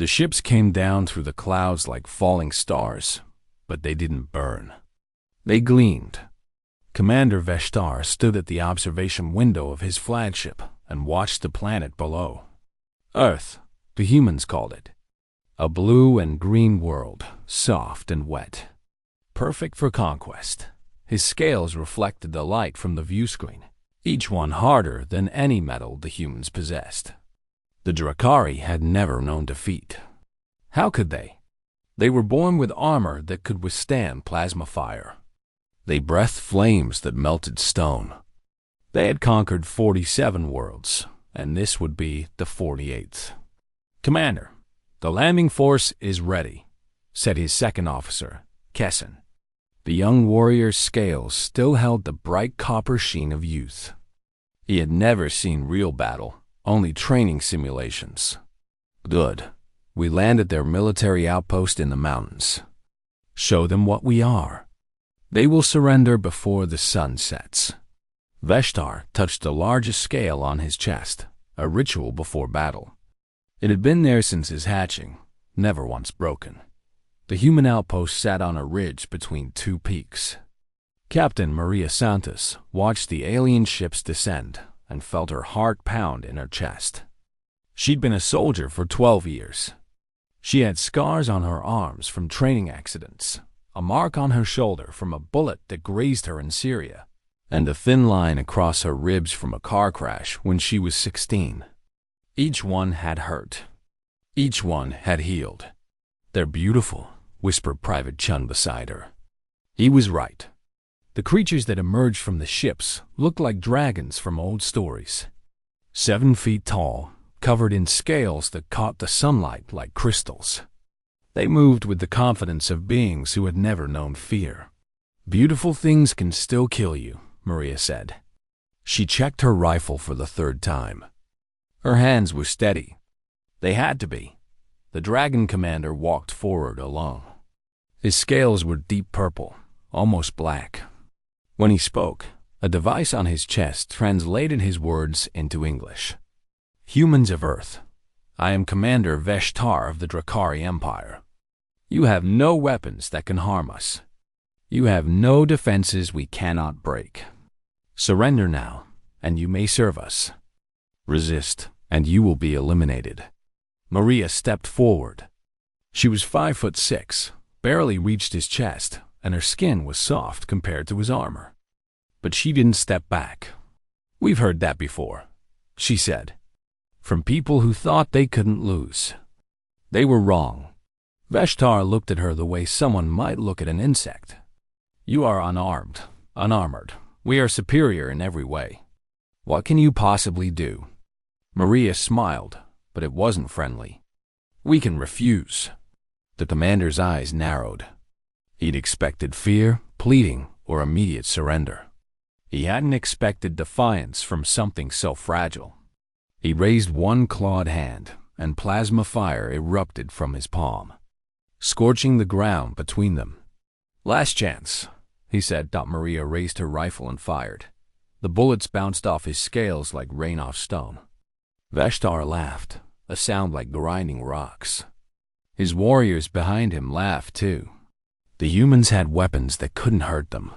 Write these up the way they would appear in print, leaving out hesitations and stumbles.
The ships came down through the clouds like falling stars, but they didn't burn. They gleamed. Commander Veshtar stood at the observation window of his flagship and watched the planet below. Earth, the humans called it. A blue and green world, soft and wet. Perfect for conquest. His scales reflected the light from the viewscreen, each one harder than any metal the humans possessed. The Drakari had never known defeat. How could they? They were born with armor that could withstand plasma fire. They breathed flames that melted stone. They had conquered 47 worlds, and this would be the 48th. "Commander, the landing force is ready," said his second officer, Kessin. The young warrior's scales still held the bright copper sheen of youth. He had never seen real battle, only training simulations. "Good. We land at their military outpost in the mountains. Show them what we are. They will surrender before the sun sets." Veshtar touched the largest scale on his chest, a ritual before battle. It had been there since his hatching, never once broken. The human outpost sat on a ridge between two peaks. Captain Maria Santos watched the alien ships descend and felt her heart pound in her chest. She'd been a soldier for 12 years. She had scars on her arms from training accidents, a mark on her shoulder from a bullet that grazed her in Syria, and a thin line across her ribs from a car crash when she was 16. Each one had hurt. Each one had healed. "They're beautiful," whispered Private Chun beside her. He was right. The creatures that emerged from the ships looked like dragons from old stories. 7 feet tall, covered in scales that caught the sunlight like crystals. They moved with the confidence of beings who had never known fear. "Beautiful things can still kill you," Maria said. She checked her rifle for the 3rd time. Her hands were steady. They had to be. The dragon commander walked forward alone. His scales were deep purple, almost black. When he spoke, a device on his chest translated his words into English. "Humans of Earth, I am Commander Veshtar of the Drakari Empire. You have no weapons that can harm us. You have no defenses we cannot break. Surrender now, and you may serve us. Resist, and you will be eliminated." Maria stepped forward. She was 5'6", barely reached his chest, and her skin was soft compared to his armor. But she didn't step back. "We've heard that before," she said, "from people who thought they couldn't lose. They were wrong." Veshtar looked at her the way someone might look at an insect. "You are unarmed, unarmored. We are superior in every way. What can you possibly do?" Maria smiled, but it wasn't friendly. "We can refuse." The commander's eyes narrowed. He'd expected fear, pleading, or immediate surrender. He hadn't expected defiance from something so fragile. He raised one clawed hand, and plasma fire erupted from his palm, scorching the ground between them. "Last chance," he said. Maria raised her rifle and fired. The bullets bounced off his scales like rain off stone. Veshtar laughed, a sound like grinding rocks. His warriors behind him laughed too. The humans had weapons that couldn't hurt them.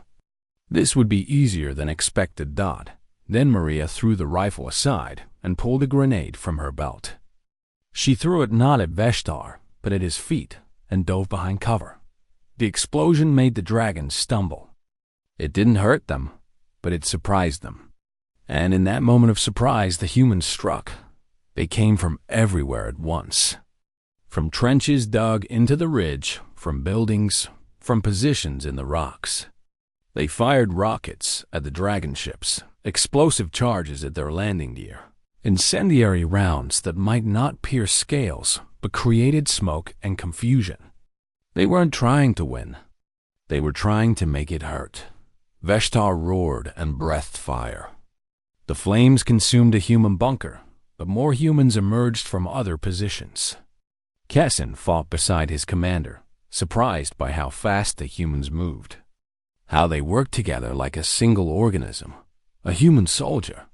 This would be easier than expected. Then Maria threw the rifle aside and pulled a grenade from her belt. She threw it not at Veshtar, but at his feet, and dove behind cover. The explosion made the dragons stumble. It didn't hurt them, but it surprised them. And in that moment of surprise, the humans struck. They came from everywhere at once. From trenches dug into the ridge, from buildings, from positions in the rocks. They fired rockets at the dragon ships, explosive charges at their landing gear, incendiary rounds that might not pierce scales, but created smoke and confusion. They weren't trying to win. They were trying to make it hurt. Veshtar roared and breathed fire. The flames consumed a human bunker, but more humans emerged from other positions. Kessin fought beside his commander, surprised by how fast the humans moved. How they worked together like a single organism, a human soldier.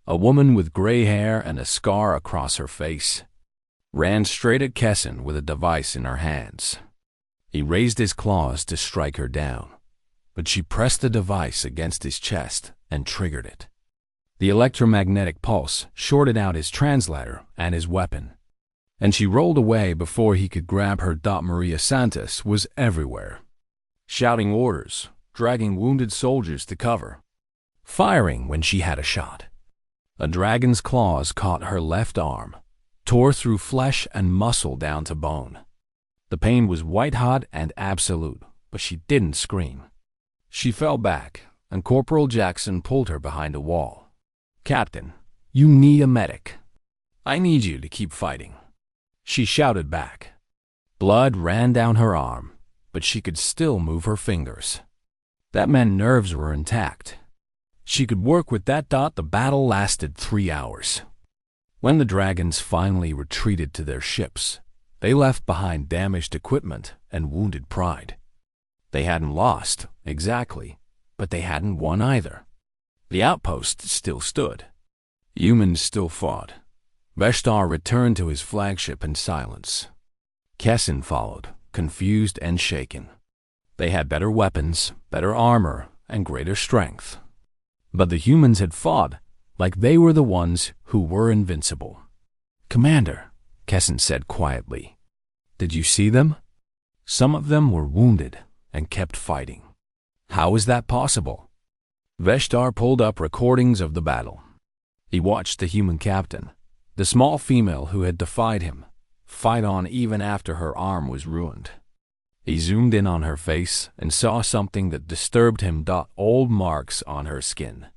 A woman with gray hair and a scar across her face. ran straight at Kessin with a device in her hands. He raised his claws to strike her down, but she pressed the device against his chest and triggered it. The electromagnetic pulse shorted out his translator and his weapon, and she rolled away before he could grab her. Maria Santos was everywhere, shouting orders, dragging wounded soldiers to cover, firing when she had a shot. A dragon's claws caught her left arm, tore through flesh and muscle down to bone. The pain was white-hot and absolute, but she didn't scream. She fell back, and Corporal Jackson pulled her behind a wall. "Captain, you need a medic. I need you to keep fighting," she shouted back. Blood ran down her arm, but she could still move her fingers. That meant nerves were intact. She could work with that. The battle lasted 3 hours. When the dragons finally retreated to their ships, they left behind damaged equipment and wounded pride. They hadn't lost, exactly, but they hadn't won either. The outpost still stood. Humans still fought. Veshtar returned to his flagship in silence. Kessin followed, confused and shaken. They had better weapons, better armor, and greater strength. But the humans had fought like they were the ones who were invincible. "Commander," Kessin said quietly, "did you see them? Some of them were wounded and kept fighting. How is that possible?" Veshtar pulled up recordings of the battle. He watched the human captain, the small female who had defied him, fight on even after her arm was ruined. He zoomed in on her face and saw something that disturbed him. Old marks on her skin.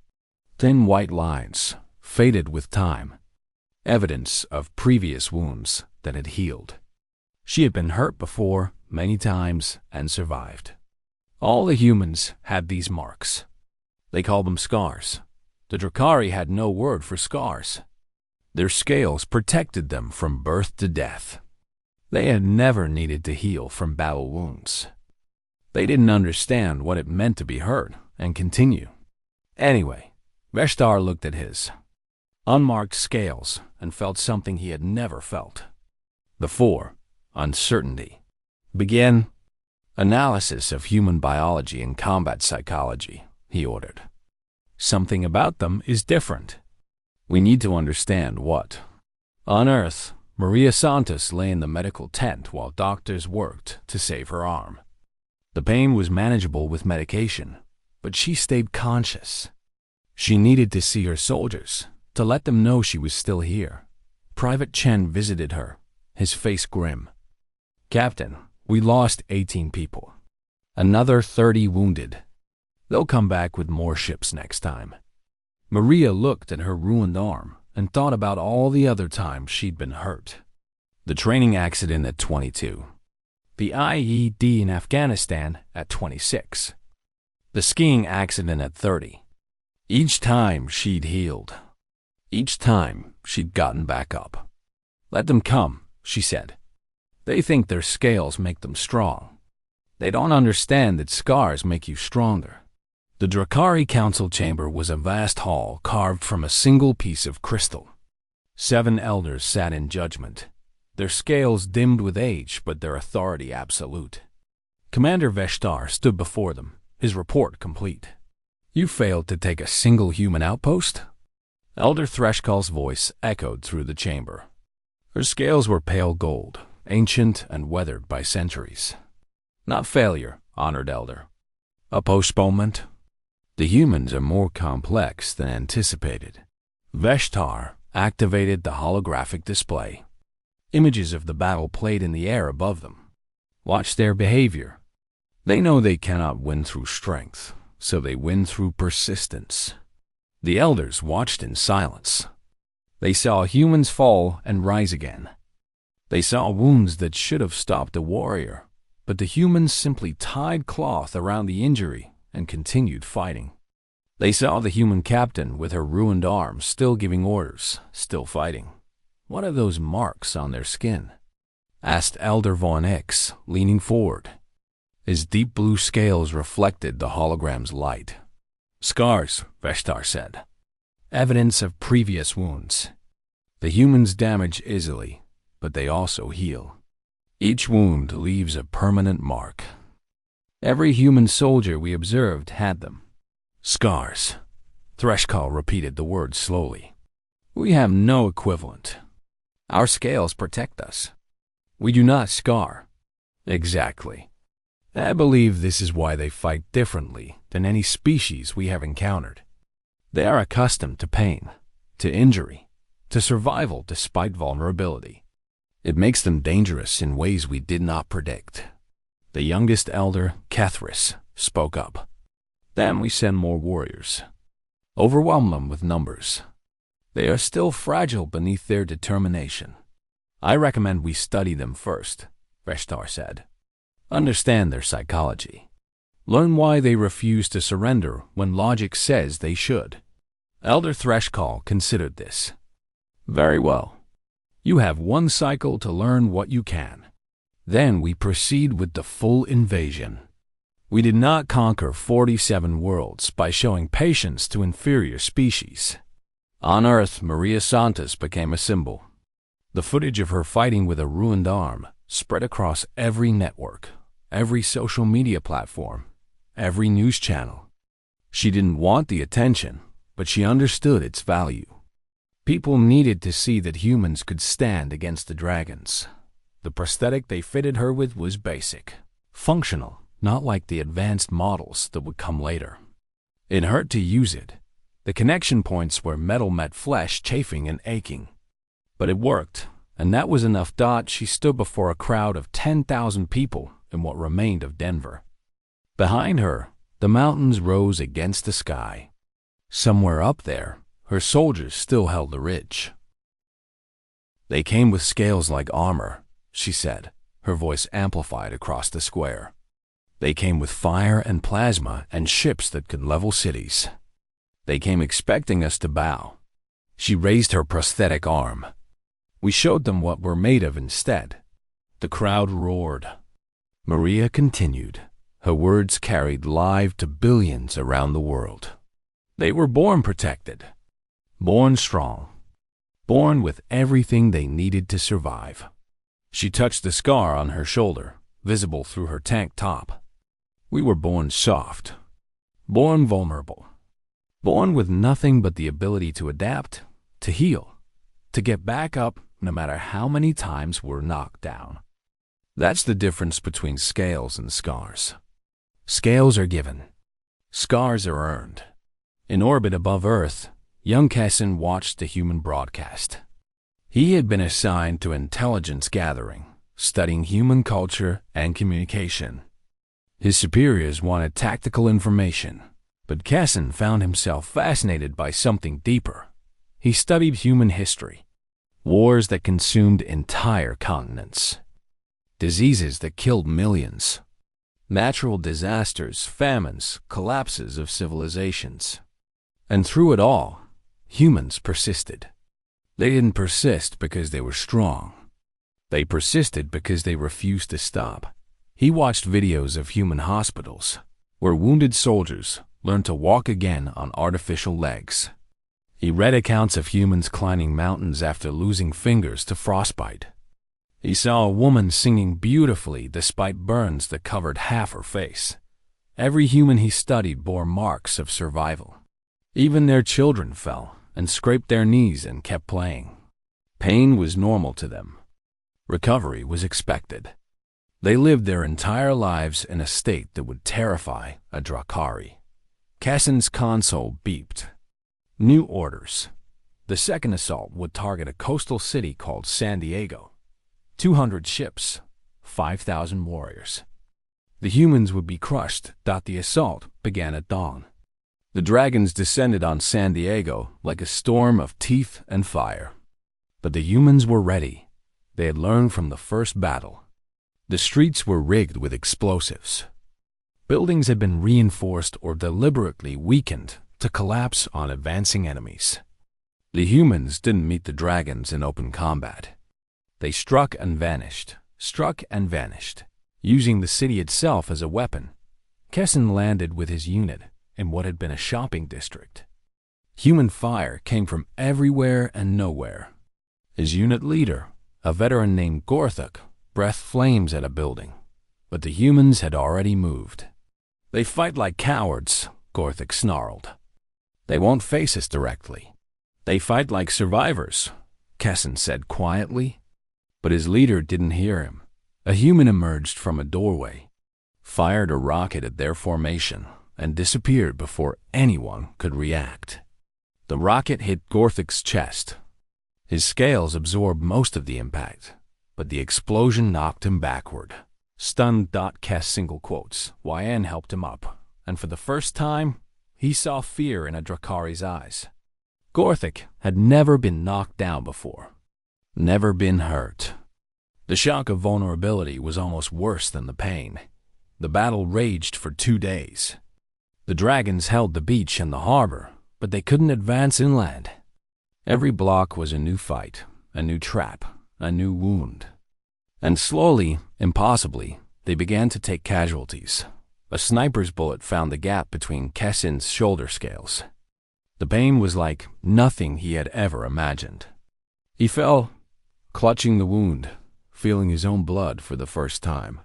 Thin white lines, faded with time. Evidence of previous wounds that had healed. She had been hurt before, many times, and survived. All the humans had these marks. They called them scars. The Drakari had no word for scars. Their scales protected them from birth to death. They had never needed to heal from battle wounds. They didn't understand what it meant to be hurt and continue. Anyway, Veshtar looked at his unmarked scales and felt something he had never felt. Before, uncertainty. "Begin analysis of human biology and combat psychology," he ordered. "Something about them is different. We need to understand what." On Earth, Maria Santos lay in the medical tent while doctors worked to save her arm. The pain was manageable with medication, but she stayed conscious. She needed to see her soldiers, to let them know she was still here. Private Chen visited her, his face grim. "Captain, we lost 18 people. Another 30 wounded. They'll come back with more ships next time." Maria looked at her ruined arm and thought about all the other times she'd been hurt. The training accident at 22. The IED in Afghanistan at 26. The skiing accident at 30. Each time she'd healed. Each time she'd gotten back up. "Let them come," she said. "They think their scales make them strong. They don't understand that scars make you stronger." The Drakari council chamber was a vast hall carved from a single piece of crystal. 7 elders sat in judgment, their scales dimmed with age but their authority absolute. Commander Veshtar stood before them, his report complete. "You failed to take a single human outpost?" Elder Threshkal's voice echoed through the chamber. Her scales were pale gold, ancient and weathered by centuries. "Not failure, honored elder. A postponement. The humans are more complex than anticipated." Veshtar activated the holographic display. Images of the battle played in the air above them. Watch their behavior. They know they cannot win through strength, so they win through persistence. The elders watched in silence. They saw humans fall and rise again. They saw wounds that should have stopped a warrior, but the humans simply tied cloth around the injury and continued fighting. They saw the human captain with her ruined arm still giving orders, still fighting. "What are those marks on their skin?" asked Elder Von X, leaning forward. His deep blue scales reflected the hologram's light. "Scars," Veshtar said. "Evidence of previous wounds. The humans damage easily, but they also heal. Each wound leaves a permanent mark. Every human soldier we observed had them. Scars. Threshkall repeated the word slowly. We have no equivalent. Our scales protect us. We do not scar. Exactly. I believe this is why they fight differently than any species we have encountered. They are accustomed to pain, to injury, to survival despite vulnerability. It makes them dangerous in ways we did not predict. The youngest elder, Kethris, spoke up. Then we send more warriors. Overwhelm them with numbers. They are still fragile beneath their determination. I recommend we study them first, Veshtar said. Understand their psychology. Learn why they refuse to surrender when logic says they should. Elder Threshkall considered this. Very well. You have one cycle to learn what you can. Then we proceed with the full invasion. We did not conquer 47 worlds by showing patience to inferior species. On Earth, Maria Santos became a symbol. The footage of her fighting with a ruined arm spread across every network, every social media platform, every news channel. She didn't want the attention, but she understood its value. People needed to see that humans could stand against the dragons. The prosthetic they fitted her with was basic, functional, not like the advanced models that would come later. It hurt to use it. The connection points where metal met flesh, chafing and aching. But it worked, and that was enough. She stood before a crowd of 10,000 people in what remained of Denver. Behind her, the mountains rose against the sky. Somewhere up there, her soldiers still held the ridge. They came with scales like armor, she said, her voice amplified across the square. They came with fire and plasma and ships that could level cities. They came expecting us to bow. She raised her prosthetic arm. We showed them what we're made of instead. The crowd roared. Maria continued. Her words carried live to billions around the world. They were born protected. Born strong. Born with everything they needed to survive. She touched the scar on her shoulder, visible through her tank top. We were born soft. Born vulnerable. Born with nothing but the ability to adapt, to heal, to get back up no matter how many times we're knocked down. That's the difference between scales and scars. Scales are given. Scars are earned. In orbit above Earth, young Kessin watched the human broadcast. He had been assigned to intelligence gathering, studying human culture and communication. His superiors wanted tactical information, but Kessin found himself fascinated by something deeper. He studied human history, wars that consumed entire continents, diseases that killed millions, natural disasters, famines, collapses of civilizations. And through it all, humans persisted. They didn't persist because they were strong. They persisted because they refused to stop. He watched videos of human hospitals, where wounded soldiers learned to walk again on artificial legs. He read accounts of humans climbing mountains after losing fingers to frostbite. He saw a woman singing beautifully despite burns that covered half her face. Every human he studied bore marks of survival. Even their children fell and scraped their knees and kept playing. Pain was normal to them. Recovery was expected. They lived their entire lives in a state that would terrify a Drakari. Kessin's console beeped. New orders. The second assault would target a coastal city called San Diego. 200 ships, 5,000 warriors. The humans would be crushed. The assault began at dawn. The dragons descended on San Diego like a storm of teeth and fire. But the humans were ready. They had learned from the first battle. The streets were rigged with explosives. Buildings had been reinforced or deliberately weakened to collapse on advancing enemies. The humans didn't meet the dragons in open combat. They struck and vanished, using the city itself as a weapon. Kessin landed with his unit in what had been a shopping district. Human fire came from everywhere and nowhere. His unit leader, A veteran named Gorthuk breathed flames at a building, but the humans had already moved. "They fight like cowards," Gorthuk snarled. "They won't face us directly." "They fight like survivors," Kessin said quietly. But his leader didn't hear him. A human emerged from a doorway, fired a rocket at their formation, and disappeared before anyone could react. The rocket hit Gorthuk's chest. His scales absorbed most of the impact, but the explosion knocked him backward. Stunned. Kes single quotes. YN helped him up, and for the first time, he saw fear in a Drakari's eyes. Gorthuk had never been knocked down before, never been hurt. The shock of vulnerability was almost worse than the pain. The battle raged for 2 days. The dragons held the beach and the harbor, but they couldn't advance inland. Every block was a new fight, a new trap, a new wound. And slowly, impossibly, they began to take casualties. A sniper's bullet found the gap between Kessin's shoulder scales. The pain was like nothing he had ever imagined. He fell, clutching the wound, feeling his own blood for the first time.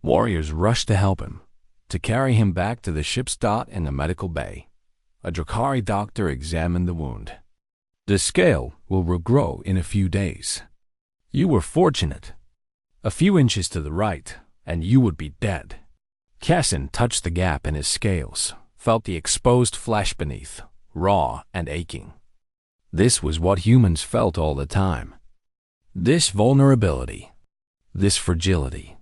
Warriors rushed to help him, to carry him back to the ship's dock in the medical bay. A Drakari doctor examined the wound. "The scale will regrow in a few days. You were fortunate. A few inches to the right, and you would be dead." Kessin touched the gap in his scales, felt the exposed flesh beneath, raw and aching. This was what humans felt all the time. This vulnerability, this fragility.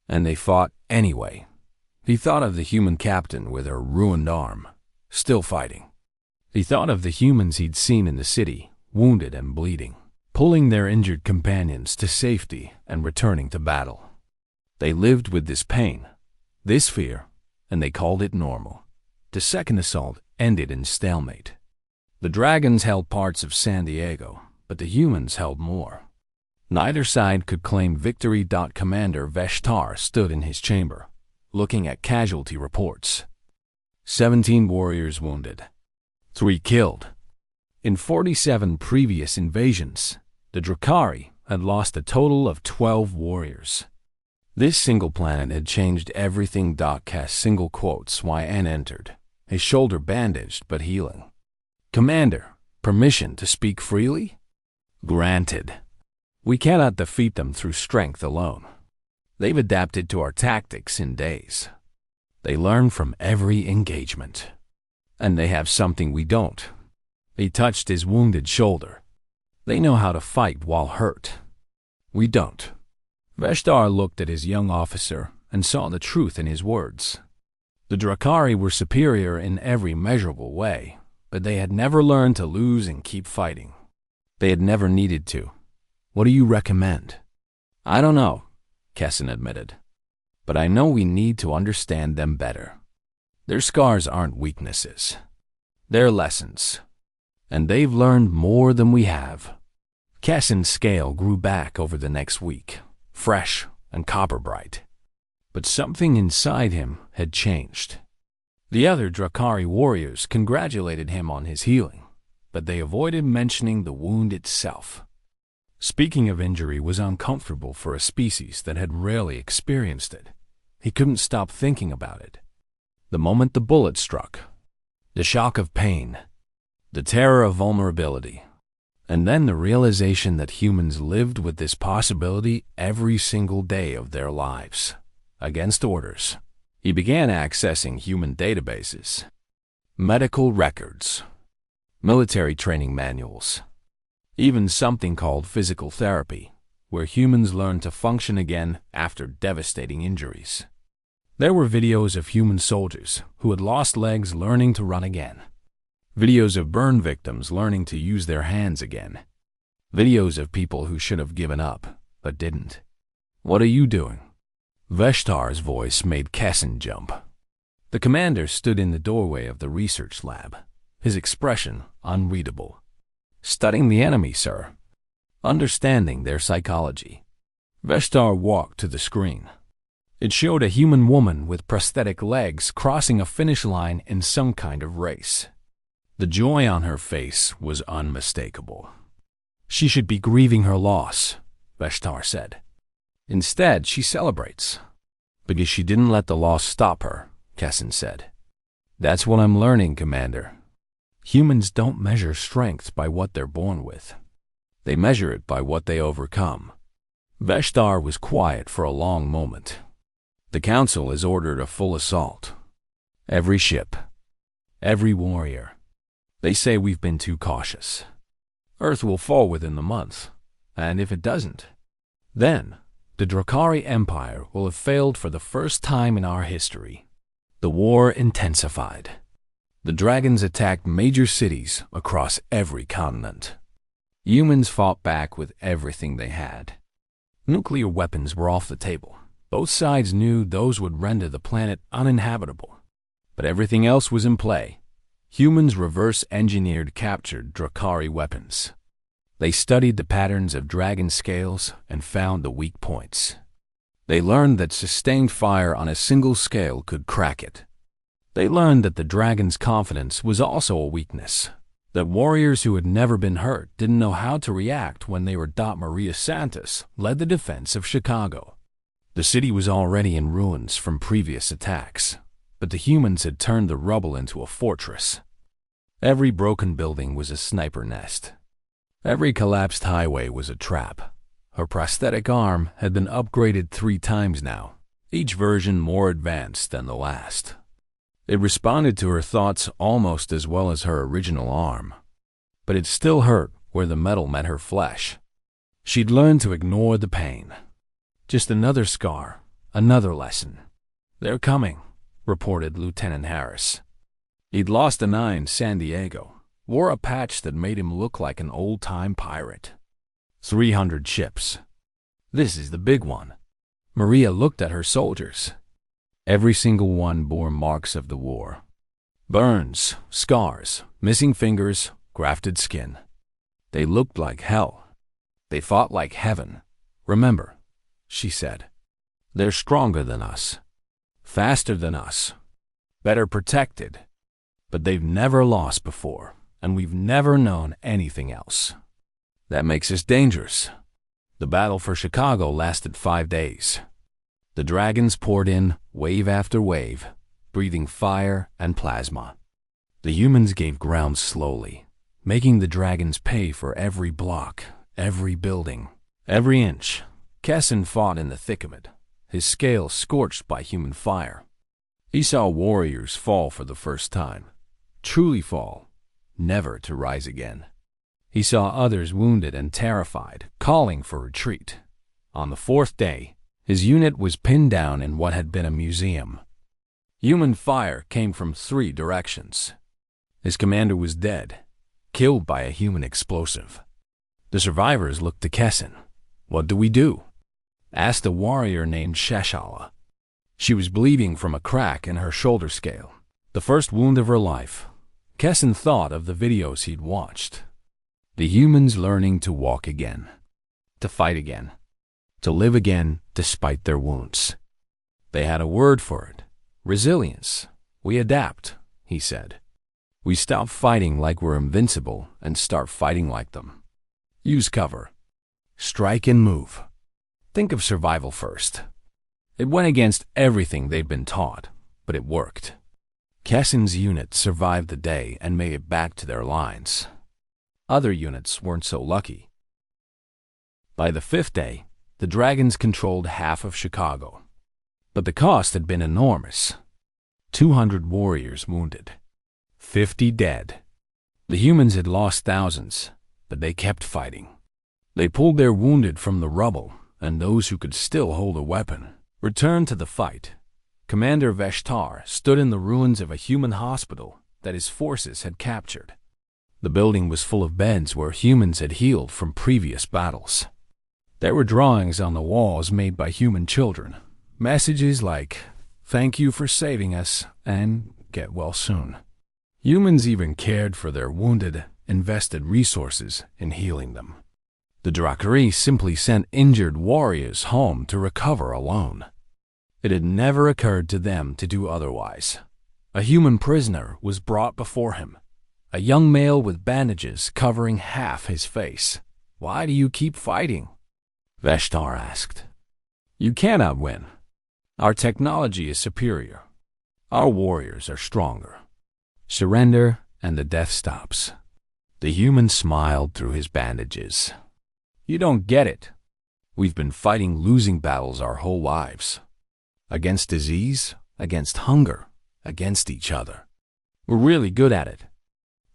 And they fought anyway. He thought of the human captain with her ruined arm, still fighting. He thought of the humans he'd seen in the city, wounded and bleeding, pulling their injured companions to safety and returning to battle. They lived with this pain, this fear, and they called it normal. The second assault ended in stalemate. The dragons held parts of San Diego, but the humans held more. Neither side could claim victory. Commander Veshtar stood in his chamber, looking at casualty reports. 17 warriors wounded, 3 killed. In 47 previous invasions, the Drakari had lost a total of 12 warriors. This single planet had changed everything. Kes single quotes. YN entered, his shoulder bandaged but healing. "Commander, permission to speak freely?" "Granted. We cannot defeat them through strength alone. They've adapted to our tactics in days. They learn from every engagement. And they have something we don't." He touched his wounded shoulder. "They know how to fight while hurt. We don't." Veshtar looked at his young officer and saw the truth in his words. The Drakari were superior in every measurable way, but they had never learned to lose and keep fighting. They had never needed to. "What do you recommend?" "I don't know," Kessin admitted. "But I know we need to understand them better. Their scars aren't weaknesses. They're lessons. And they've learned more than we have." Kessin's scale grew back over the next week, fresh and copper-bright. But something inside him had changed. The other Drakari warriors congratulated him on his healing, but they avoided mentioning the wound itself. Speaking of injury was uncomfortable for a species that had rarely experienced it. He couldn't stop thinking about it. The moment the bullet struck, the shock of pain, the terror of vulnerability, and then the realization that humans lived with this possibility every single day of their lives, against orders. He began accessing human databases, medical records, military training manuals, even something called physical therapy, where humans learn to function again after devastating injuries. There were videos of human soldiers who had lost legs learning to run again. Videos of burn victims learning to use their hands again. Videos of people who should have given up, but didn't. "What are you doing?" Veshtar's voice made Kessin jump. The commander stood in the doorway of the research lab, his expression unreadable. "Studying the enemy, sir. Understanding their psychology." Veshtar walked to the screen. It showed a human woman with prosthetic legs crossing a finish line in some kind of race. The joy on her face was unmistakable. She should be grieving her loss, Veshtar said. Instead, she celebrates. Because she didn't let the loss stop her, Kessin said. That's what I'm learning, Commander. Humans don't measure strength by what they're born with. They measure it by what they overcome. Veshtar was quiet for a long moment. The Council has ordered a full assault. Every ship. Every warrior. They say we've been too cautious. Earth will fall within the month, and if it doesn't, then the Drakari Empire will have failed for the first time in our history. The war intensified. The dragons attacked major cities across every continent. Humans fought back with everything they had. Nuclear weapons were off the table. Both sides knew those would render the planet uninhabitable. But everything else was in play. Humans reverse-engineered captured Drakari weapons. They studied the patterns of dragon scales and found the weak points. They learned that sustained fire on a single scale could crack it. They learned that the dragon's confidence was also a weakness, that warriors who had never been hurt didn't know how to react when they were Maria Santos led the defense of Chicago. The city was already in ruins from previous attacks, but the humans had turned the rubble into a fortress. Every broken building was a sniper nest. Every collapsed highway was a trap. Her prosthetic arm had been upgraded 3 times now, each version more advanced than the last. It responded to her thoughts almost as well as her original arm. But it still hurt where the metal met her flesh. She'd learned to ignore the pain. Just another scar, another lesson. They're coming, reported Lieutenant Harris. He'd lost an eye in San Diego, wore a patch that made him look like an old-time pirate. 300 ships. This is the big one. Maria looked at her soldiers. Every single one bore marks of the war. Burns, scars, missing fingers, grafted skin. They looked like hell. They fought like heaven. Remember, she said, they're stronger than us, faster than us, better protected. But they've never lost before, and we've never known anything else. That makes us dangerous. The battle for Chicago lasted 5 days. The dragons poured in wave after wave, breathing fire and plasma. The humans gave ground slowly, making the dragons pay for every block, every building, every inch. Kessin fought in the thick of it, his scales scorched by human fire. He saw warriors fall for the first time, truly fall, never to rise again. He saw others wounded and terrified, calling for retreat. On the 4th day, his unit was pinned down in what had been a museum. Human fire came from 3 directions. His commander was dead, killed by a human explosive. The survivors looked to Kessin. What do we do? Asked a warrior named Sheshala. She was bleeding from a crack in her shoulder scale, the first wound of her life. Kessin thought of the videos he'd watched. The humans learning to walk again, to fight again, to live again despite their wounds. They had a word for it. Resilience. We adapt, he said. We stop fighting like we're invincible and start fighting like them. Use cover. Strike and move. Think of survival first. It went against everything they'd been taught, but it worked. Kessin's unit survived the day and made it back to their lines. Other units weren't so lucky. By the 5th day, the dragons controlled half of Chicago. But the cost had been enormous. 200 warriors wounded. 50 dead. The humans had lost thousands, but they kept fighting. They pulled their wounded from the rubble, and those who could still hold a weapon returned to the fight. Commander Veshtar stood in the ruins of a human hospital that his forces had captured. The building was full of beds where humans had healed from previous battles. There were drawings on the walls made by human children. Messages like, "Thank you for saving us," and "Get well soon." Humans even cared for their wounded, invested resources in healing them. The Drakari simply sent injured warriors home to recover alone. It had never occurred to them to do otherwise. A human prisoner was brought before him, a young male with bandages covering half his face. "Why do you keep fighting?" Veshtar asked. You cannot win. Our technology is superior. Our warriors are stronger. Surrender and the death stops. The human smiled through his bandages. You don't get it. We've been fighting losing battles our whole lives. Against disease, against hunger, against each other. We're really good at it.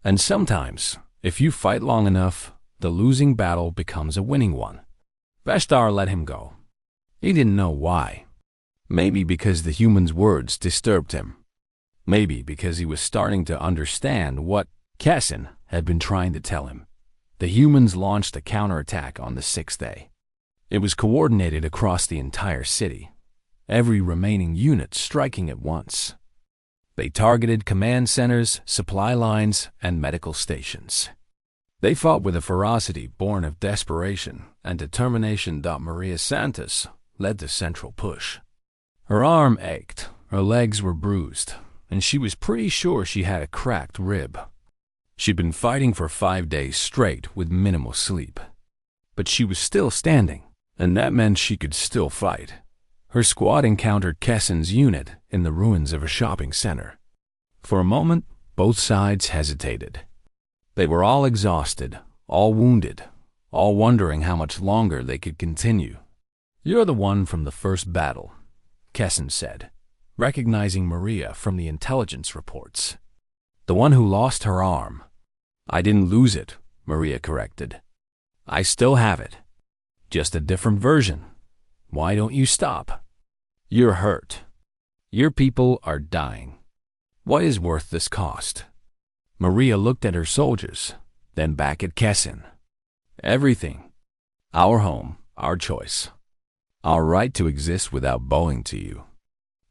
And sometimes, if you fight long enough, the losing battle becomes a winning one. Veshtar let him go. He didn't know why. Maybe because the human's words disturbed him. Maybe because he was starting to understand what Kessin had been trying to tell him. The humans launched a counterattack on the 6th day. It was coordinated across the entire city, every remaining unit striking at once. They targeted command centers, supply lines, and medical stations. They fought with a ferocity born of desperation and determination that Maria Santos led the central push. Her arm ached, her legs were bruised, and she was pretty sure she had a cracked rib. She'd been fighting for 5 days straight with minimal sleep. But she was still standing, and that meant she could still fight. Her squad encountered Kessin's unit in the ruins of a shopping center. For a moment, both sides hesitated. They were all exhausted, all wounded, all wondering how much longer they could continue. You're the one from the first battle, Kessin said, recognizing Maria from the intelligence reports. The one who lost her arm. I didn't lose it, Maria corrected. I still have it. Just a different version. Why don't you stop? You're hurt. Your people are dying. What is worth this cost? Maria looked at her soldiers, then back at Kessin. Everything. Our home, our choice. Our right to exist without bowing to you.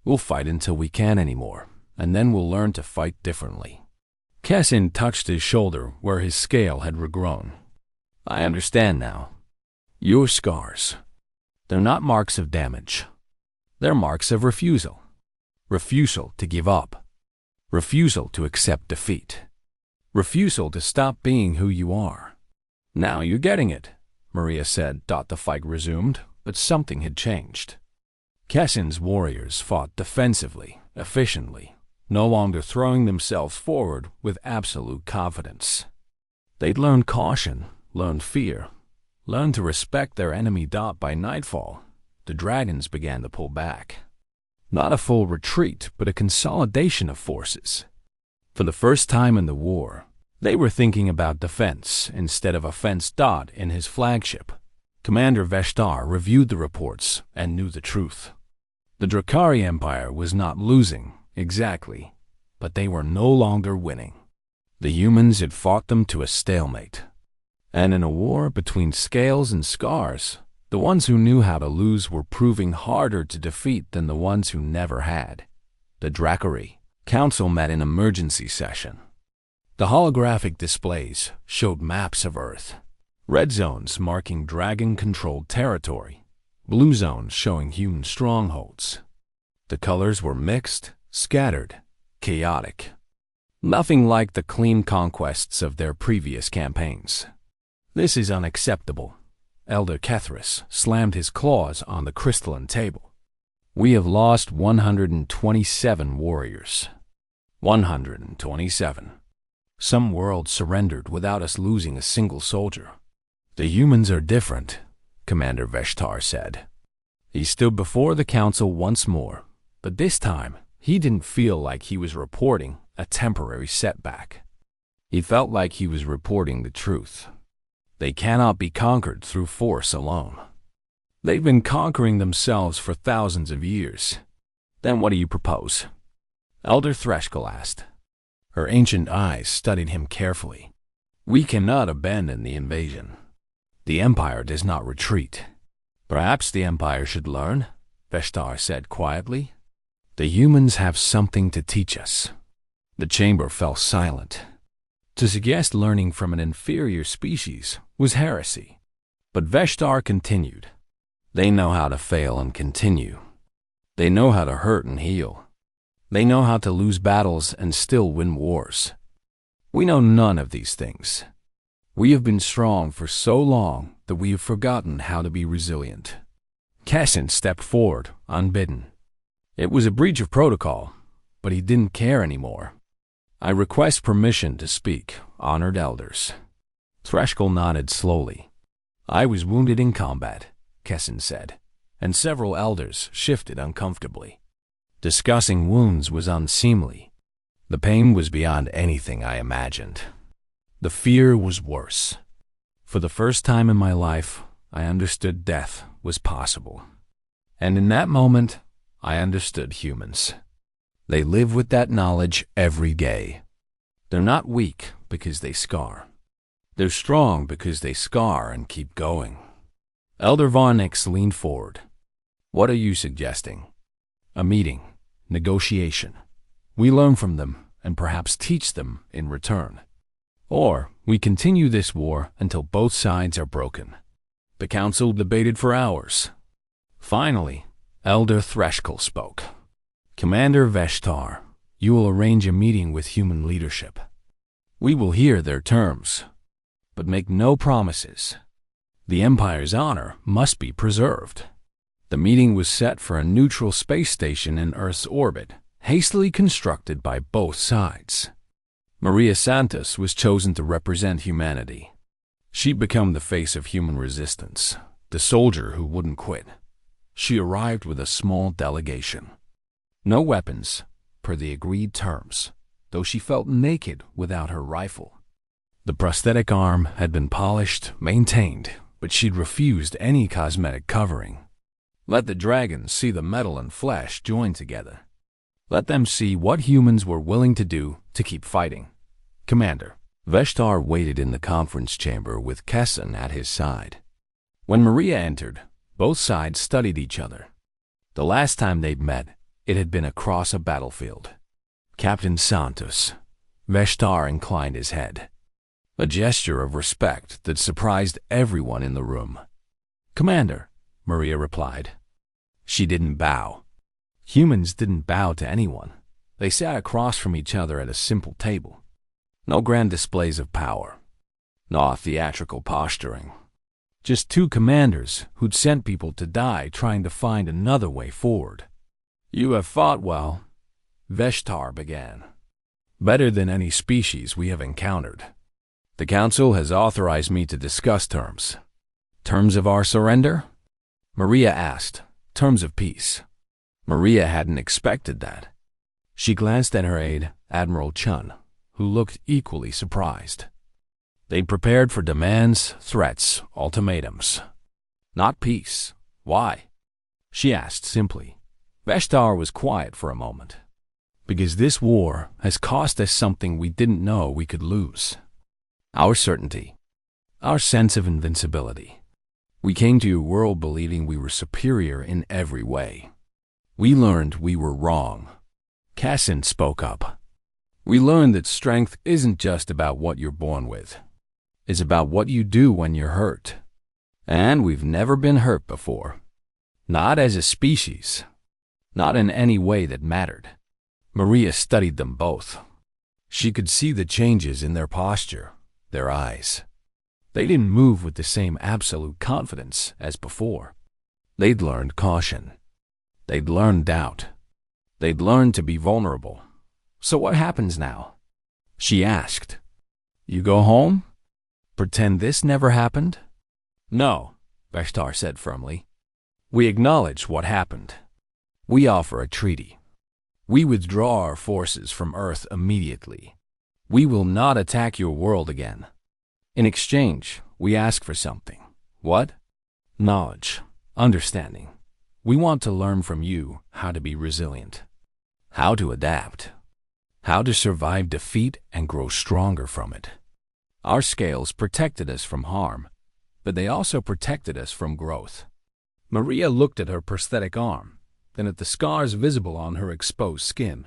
We'll fight until we can't anymore, and then we'll learn to fight differently. Kessin touched his shoulder where his scale had regrown. I understand now. Your scars. They're not marks of damage. They're marks of refusal. Refusal to give up. Refusal to accept defeat. Refusal to stop being who you are. Now you're getting it, Maria said. The fight resumed, but something had changed. Kessin's warriors fought defensively, efficiently, no longer throwing themselves forward with absolute confidence. They'd learned caution, learned fear, learned to respect their enemy. By nightfall, the dragons began to pull back. Not a full retreat, but a consolidation of forces. For the first time in the war, they were thinking about defense instead of offense. In his flagship, Commander Veshtar reviewed the reports and knew the truth. The Drakari Empire was not losing, exactly, but they were no longer winning. The humans had fought them to a stalemate. And in a war between scales and scars, the ones who knew how to lose were proving harder to defeat than the ones who never had. The Drakari Council met in emergency session. The holographic displays showed maps of Earth. Red zones marking dragon-controlled territory. Blue zones showing human strongholds. The colors were mixed, scattered, chaotic. Nothing like the clean conquests of their previous campaigns. This is unacceptable. Elder Kethris slammed his claws on the crystalline table. We have lost 127 warriors. 127. Some worlds surrendered without us losing a single soldier. The humans are different, Commander Veshtar said. He stood before the council once more, but this time he didn't feel like he was reporting a temporary setback. He felt like he was reporting the truth. They cannot be conquered through force alone. They've been conquering themselves for thousands of years. Then what do you propose? Elder Threshkal asked. Her ancient eyes studied him carefully. We cannot abandon the invasion. The Empire does not retreat. Perhaps the Empire should learn, Veshtar said quietly. The humans have something to teach us. The chamber fell silent. To suggest learning from an inferior species was heresy. But Veshtar continued. They know how to fail and continue. They know how to hurt and heal. They know how to lose battles and still win wars. We know none of these things. We have been strong for so long that we have forgotten how to be resilient. Kessin stepped forward, unbidden. It was a breach of protocol, but he didn't care anymore. I request permission to speak, honored elders. Threshold nodded slowly. I was wounded in combat, Kessin said, and several elders shifted uncomfortably. Discussing wounds was unseemly. The pain was beyond anything I imagined. The fear was worse. For the first time in my life, I understood death was possible. And in that moment, I understood humans. They live with that knowledge every day. They're not weak because they scar. They're strong because they scar and keep going. Elder Varnix leaned forward. What are you suggesting? A meeting, negotiation. We learn from them and perhaps teach them in return. Or we continue this war until both sides are broken. The council debated for hours. Finally, Elder Threshold spoke. Commander Veshtar, you will arrange a meeting with human leadership. We will hear their terms, but make no promises. The Empire's honor must be preserved. The meeting was set for a neutral space station in Earth's orbit, hastily constructed by both sides. Maria Santos was chosen to represent humanity. She'd become the face of human resistance, the soldier who wouldn't quit. She arrived with a small delegation. No weapons, per the agreed terms, though she felt naked without her rifle. The prosthetic arm had been polished, maintained, but she'd refused any cosmetic covering. Let the dragons see the metal and flesh joined together. Let them see what humans were willing to do to keep fighting. Commander, Veshtar waited in the conference chamber with Kessin at his side. When Maria entered, both sides studied each other. The last time they'd met, it had been across a battlefield. Captain Santos. Veshtar inclined his head. A gesture of respect that surprised everyone in the room. Commander, Maria replied. She didn't bow. Humans didn't bow to anyone. They sat across from each other at a simple table. No grand displays of power. No theatrical posturing. Just two commanders who'd sent people to die trying to find another way forward. You have fought well, Veshtar began. Better than any species we have encountered. The Council has authorized me to discuss terms. Terms of our surrender? Maria asked. Terms of peace. Maria hadn't expected that. She glanced at her aide, Admiral Chun, who looked equally surprised. They'd prepared for demands, threats, ultimatums. Not peace. Why? She asked simply. Veshtar was quiet for a moment. Because this war has cost us something we didn't know we could lose. Our certainty. Our sense of invincibility. We came to your world believing we were superior in every way. We learned we were wrong. Kessin spoke up. We learned that strength isn't just about what you're born with. It's about what you do when you're hurt. And we've never been hurt before. Not as a species. Not in any way that mattered. Maria studied them both. She could see the changes in their posture, their eyes. They didn't move with the same absolute confidence as before. They'd learned caution. They'd learned doubt. They'd learned to be vulnerable. So what happens now? She asked. You go home? Pretend this never happened? No, Veshtar said firmly. We acknowledge what happened. We offer a treaty. We withdraw our forces from Earth immediately. We will not attack your world again. In exchange, we ask for something. What? Knowledge, understanding. We want to learn from you how to be resilient, how to adapt, how to survive defeat and grow stronger from it. Our scales protected us from harm, but they also protected us from growth. Maria looked at her prosthetic arm, then at the scars visible on her exposed skin.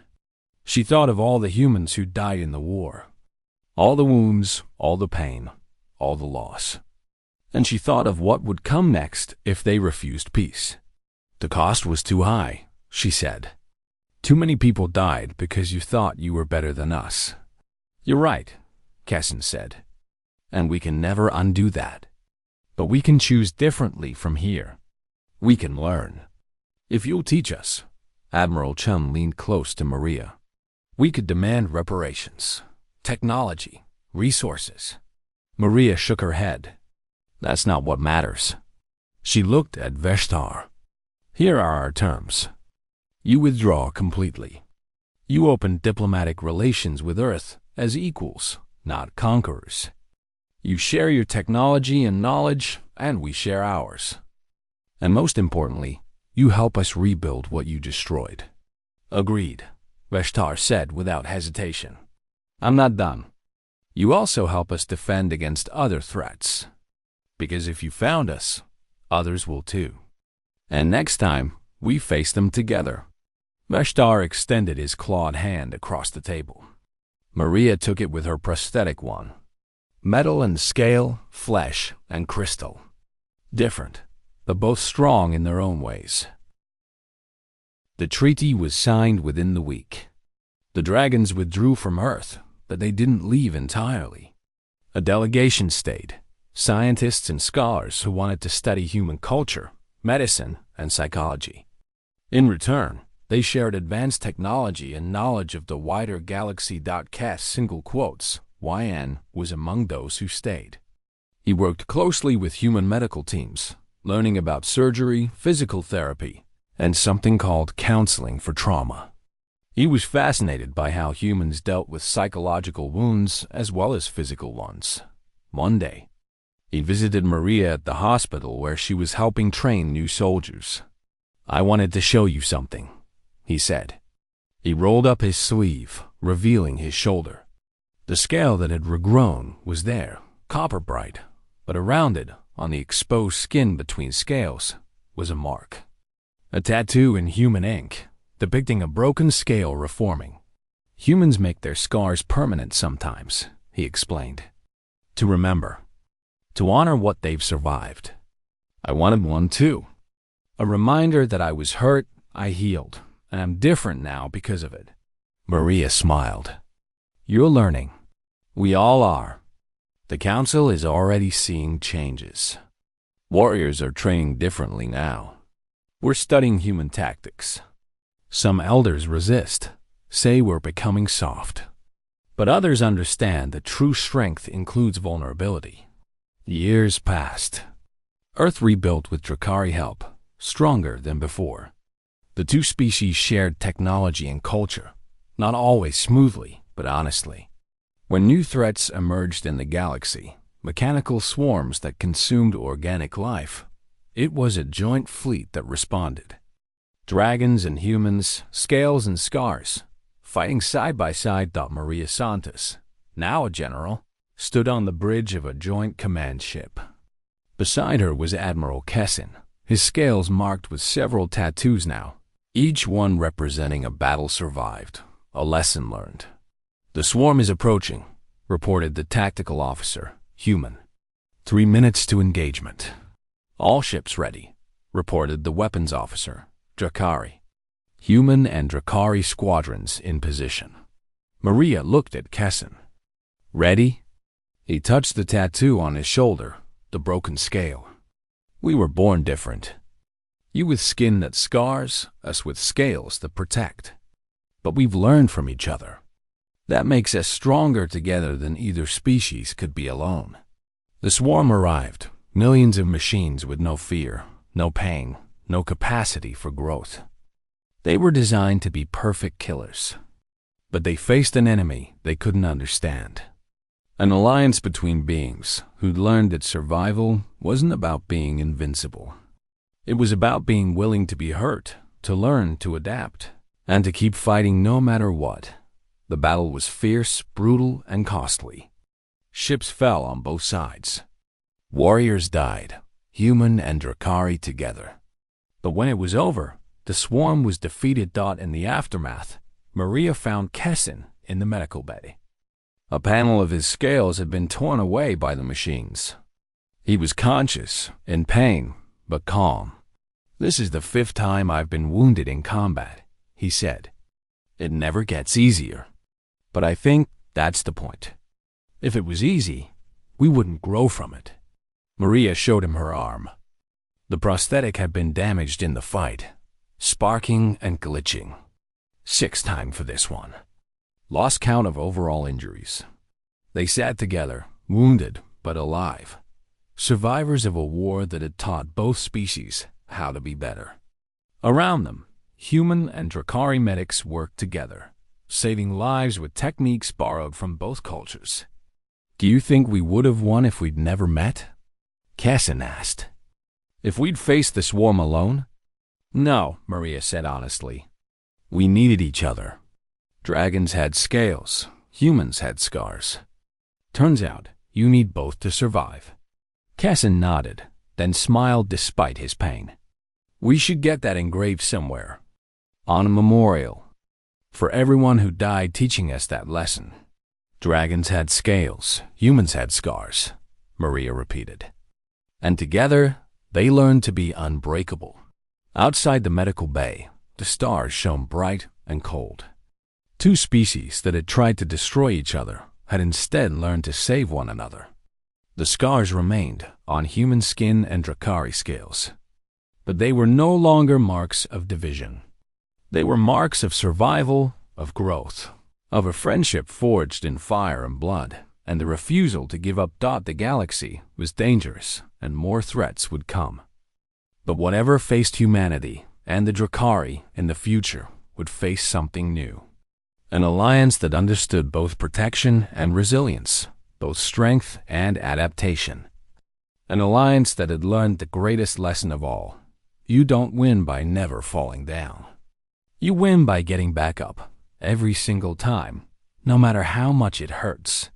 She thought of all the humans who died in the war. All the wounds, all the pain, all the loss. And she thought of what would come next if they refused peace. The cost was too high, she said. Too many people died because you thought you were better than us. You're right, Kessin said. and we can never undo that. But we can choose differently from here. We can learn. If you'll teach us, Admiral Chun leaned close to Maria. We could demand reparations, technology, resources. Maria shook her head. That's not what matters. She looked at Veshtar. Here are our terms. You withdraw completely. You open diplomatic relations with Earth as equals, not conquerors. You share your technology and knowledge, and we share ours. And most importantly, you help us rebuild what you destroyed. Agreed, Veshtar said without hesitation. I'm not done. You also help us defend against other threats. Because if you found us, others will too. And next time, we face them together. Veshtar extended his clawed hand across the table. Maria took it with her prosthetic one. Metal and scale, flesh and crystal. Different, but both strong in their own ways. The treaty was signed within the week. The dragons withdrew from Earth, but they didn't leave entirely. A delegation stayed, scientists and scholars who wanted to study human culture, medicine, and psychology. In return, they shared advanced technology and knowledge of the wider galaxy. Cass single quotes, YN was among those who stayed. He worked closely with human medical teams, learning about surgery, physical therapy, and something called counseling for trauma. He was fascinated by how humans dealt with psychological wounds as well as physical ones. One day, he visited Maria at the hospital where she was helping train new soldiers. I wanted to show you something, he said. He rolled up his sleeve, revealing his shoulder. The scale that had regrown was there, copper bright, but around it, on the exposed skin between scales, was a mark. A tattoo in human ink, depicting a broken scale reforming. Humans make their scars permanent sometimes, he explained. To remember. To honor what they've survived. I wanted one too. A reminder that I was hurt, I healed, and I'm different now because of it. Maria smiled. You're learning. We all are. The Council is already seeing changes. Warriors are training differently now. We're studying human tactics. Some elders resist, say we're becoming soft. But others understand that true strength includes vulnerability. Years passed. Earth rebuilt with Drakari help, stronger than before. The two species shared technology and culture, not always smoothly, but honestly. When new threats emerged in the galaxy, mechanical swarms that consumed organic life, it was a joint fleet that responded. Dragons and humans, scales and scars, fighting side by side. Maria Santos, now a general, stood on the bridge of a joint command ship. Beside her was Admiral Kessin, his scales marked with several tattoos now, each one representing a battle survived, a lesson learned. The swarm is approaching, reported the tactical officer, human. 3 minutes to engagement. All ships ready, reported the weapons officer, Drakari. Human and Drakari squadrons in position. Maria looked at Kessin. Ready? He touched the tattoo on his shoulder, the broken scale. We were born different. You with skin that scars, us with scales that protect. But we've learned from each other. That makes us stronger together than either species could be alone. The swarm arrived, millions of machines with no fear, no pain, no capacity for growth. They were designed to be perfect killers. But they faced an enemy they couldn't understand. An alliance between beings who'd learned that survival wasn't about being invincible. It was about being willing to be hurt, to learn to adapt, and to keep fighting no matter what. The battle was fierce, brutal, and costly. Ships fell on both sides. Warriors died, human and Drakari together. But when it was over, the swarm was defeated. In the aftermath, Maria found Kessin in the medical bay. A panel of his scales had been torn away by the machines. He was conscious, in pain, but calm. This is the 5th time I've been wounded in combat, he said. It never gets easier. But I think that's the point. If it was easy, we wouldn't grow from it. Maria showed him her arm. The prosthetic had been damaged in the fight, sparking and glitching. 6th time for this one. Lost count of overall injuries. They sat together, wounded but alive. Survivors of a war that had taught both species how to be better. Around them, human and Drakari medics worked together, saving lives with techniques borrowed from both cultures. Do you think we would have won if we'd never met? Cassin asked. If we'd faced the swarm alone? No, Maria said honestly. We needed each other. Dragons had scales, humans had scars. Turns out, you need both to survive. Cassin nodded, then smiled despite his pain. We should get that engraved somewhere. On a memorial. For everyone who died teaching us that lesson. Dragons had scales, humans had scars, Maria repeated. And together, they learned to be unbreakable. Outside the medical bay, the stars shone bright and cold. 2 species that had tried to destroy each other had instead learned to save one another. The scars remained on human skin and Drakari scales. But they were no longer marks of division. They were marks of survival, of growth, of a friendship forged in fire and blood, and the refusal to give up. The galaxy was dangerous, and more threats would come. But whatever faced humanity and the Drakari in the future would face something new. An alliance that understood both protection and resilience, both strength and adaptation. An alliance that had learned the greatest lesson of all. You don't win by never falling down. You win by getting back up every single time, no matter how much it hurts.